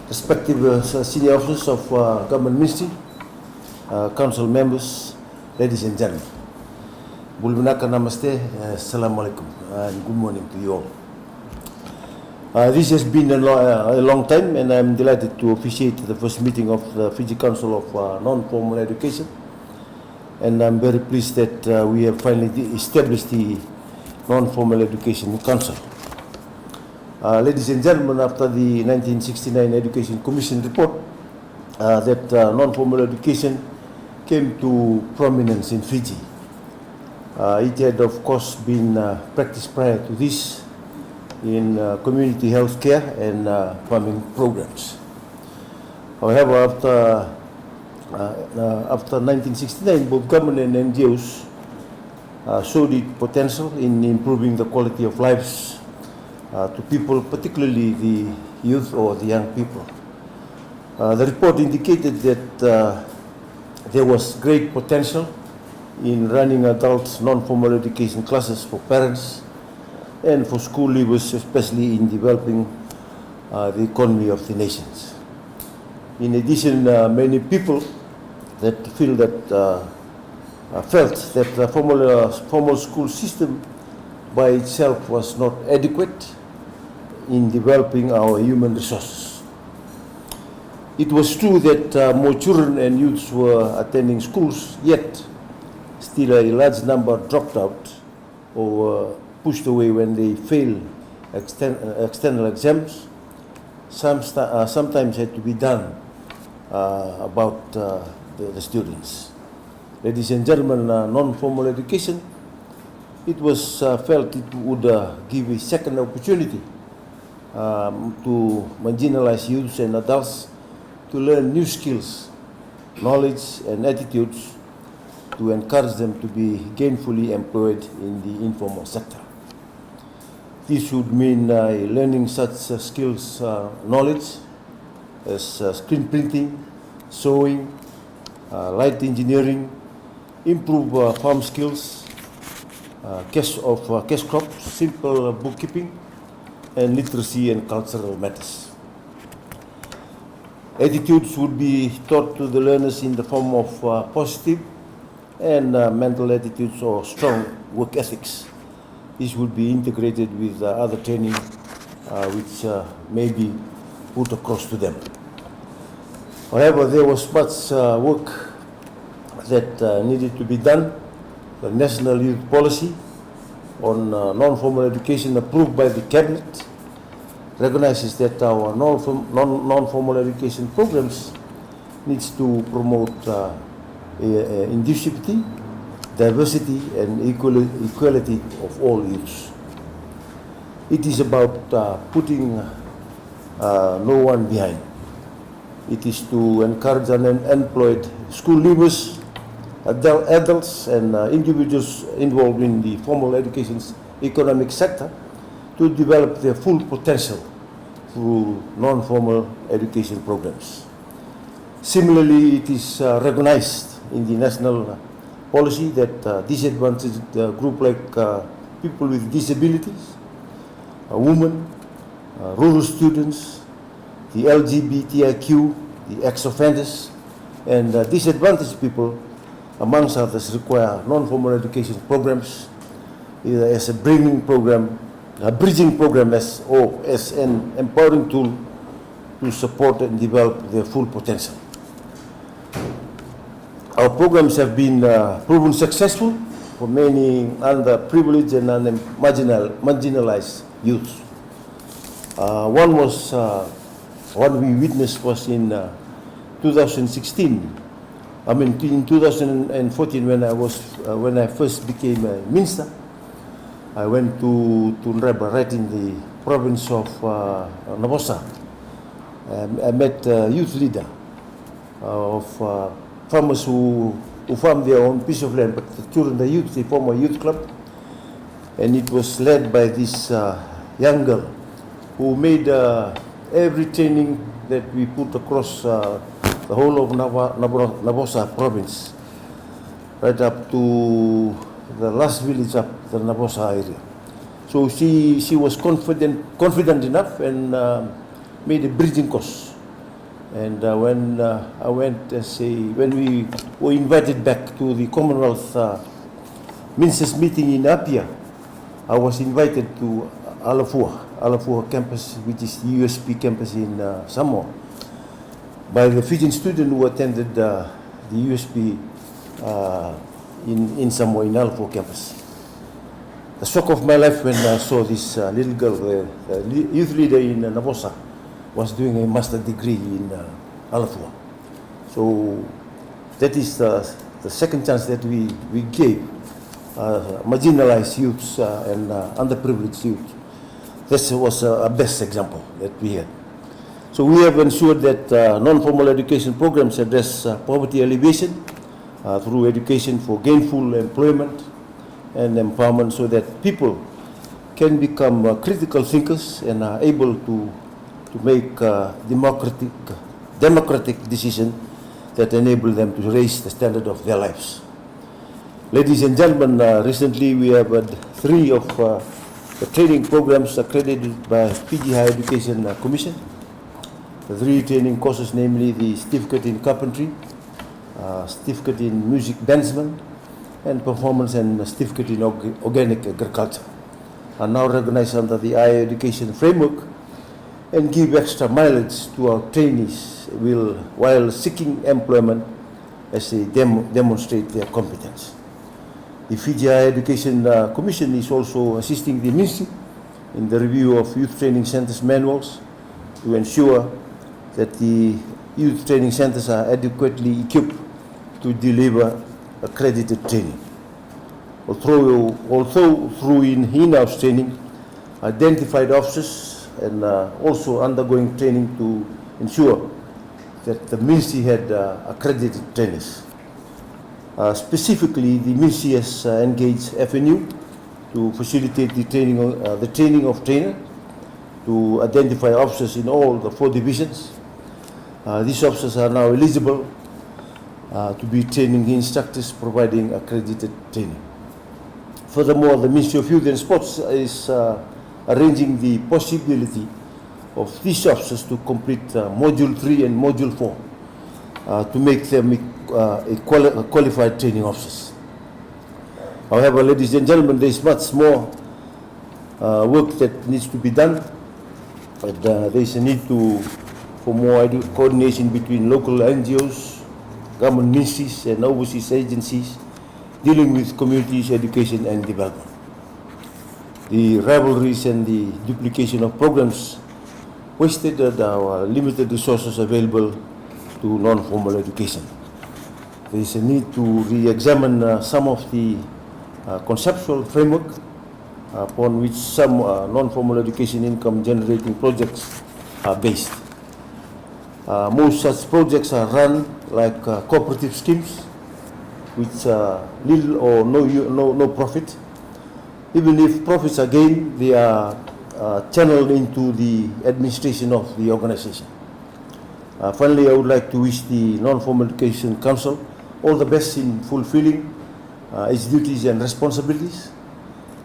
respective senior officers of government ministry, council members, ladies and gentlemen. Bulbinaka Namaste, Assalamu alaikum, and good morning to you all. This has been a long time, and I'm delighted to officiate the first meeting of the Fiji Council of Non-Formal Education. And I'm very pleased that we have finally established the Non-Formal Education Council. Ladies and gentlemen, after the 1969 Education Commission report that non-formal education came to prominence in Fiji, it had of course been practiced prior to this in community health care and farming programs. However, after 1969, both government and NGOs showed its potential in improving the quality of lives to people, particularly the youth or the young people. The report indicated that there was great potential in running adult non-formal education classes for parents and for school leavers, especially in developing the economy of the nations. In addition, many people that felt that the formal school system by itself was not adequate in developing our human resources. It was true that more children and youths were attending schools, yet still a large number dropped out or were pushed away when they failed external exams. Sometimes had to be done about the students. Ladies and gentlemen, non-formal education, it was felt it would give a second opportunity to marginalized youths and adults to learn new skills, knowledge and attitudes to encourage them to be gainfully employed in the informal sector. This would mean learning such skills, knowledge as screen printing, sewing, light engineering, improve farm skills, cash crops, simple bookkeeping, and literacy and cultural matters. Attitudes would be taught to the learners in the form of positive and mental attitudes or strong work ethics. This would be integrated with other training which may be put across to them. However, there was much work that needed to be done. The National Youth Policy on non-formal education approved by the Cabinet recognizes that our non-formal education programs needs to promote inclusivity, diversity and equality of all youths. It is about putting no one behind. It is to encourage unemployed school leavers, adults and individuals involved in the formal education's economic sector to develop their full potential through non-formal education programs. Similarly, it is recognized in the national policy that disadvantaged group like people with disabilities, women, rural students, the LGBTIQ, the ex-offenders, and disadvantaged people, amongst others, require non-formal education programs either as a bridging program or as an empowering tool to support and develop their full potential. Our programs have been proven successful for many underprivileged and marginalized youths. What we witnessed was in 2016. In 2014, when I first became a minister, I went to Nreba, right in the province of Nabosa. I met a youth leader of farmers who farm their own piece of land, but the children, the youth, they form a youth club, and it was led by this young girl who made every training that we put across the whole of Nabosa province, right up to the last village up the Nabosa area. So she was confident enough and made a bridging course And when I went when we were invited back to the Commonwealth Ministers meeting in Apia, I was invited to Alafua campus, which is the USP campus in Samoa, by the Fijian student who attended the USP in Samoa, in Alafua campus. The shock of my life when I saw this little girl, the youth leader in Navosa, was doing a master degree in Alafua. So that is the second chance that we gave marginalized youths and underprivileged youth. This was a best example that we had. So we have ensured that non-formal education programs address poverty alleviation through education for gainful employment and empowerment, so that people can become critical thinkers and are able to make democratic decisions that enable them to raise the standard of their lives. Ladies and gentlemen, recently we have had 3 of the training programs accredited by Fiji Higher Education Commission. The 3 training courses, namely the Certificate in Carpentry, Certificate in Music Bandsman, and Performance, and Certificate in Organic Agriculture, are now recognized under the higher education framework and give extra mileage to our trainees while seeking employment as they demonstrate their competence. The Fiji Higher Education Commission is also assisting the Ministry in the review of youth training centers manuals to ensure that the youth training centers are adequately equipped to deliver accredited training. Although through in-house training, identified officers and also undergoing training to ensure that the Ministry had accredited trainers. Specifically, the Ministry has engaged FNU to facilitate the training of trainers, to identify officers in all the 4 divisions. These officers are now eligible to be training instructors providing accredited training. Furthermore, the Ministry of Youth and Sports is arranging the possibility of these officers to complete Module 3 and Module 4 to make them qualified training officers. However, ladies and gentlemen, there is much more work that needs to be done, but there is a need for more coordination between local NGOs, government ministries, and overseas agencies dealing with communities, education, and development. The rivalries and the duplication of programs wasted our limited resources available to non-formal education. There is a need to re-examine some of the conceptual framework upon which some non-formal education income generating projects are based. Most such projects are run like cooperative schemes, which little or no profit. Even if profits are gained, they are channeled into the administration of the organization. Finally, I would like to wish the Non-Formal Education Council all the best in fulfilling its duties and responsibilities.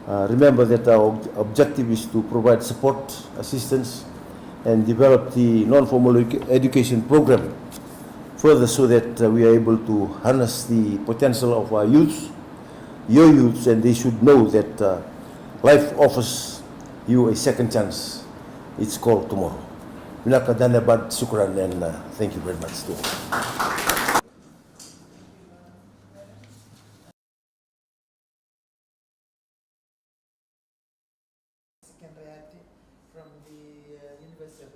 Remember that our objective is to provide support, assistance, and develop the non-formal education program further, so that we are able to harness the potential of our youths, your youths, and they should know that life offers you a second chance. It's called tomorrow. Minaka danabad, sukran, and thank you very much to all. Second reality from the University of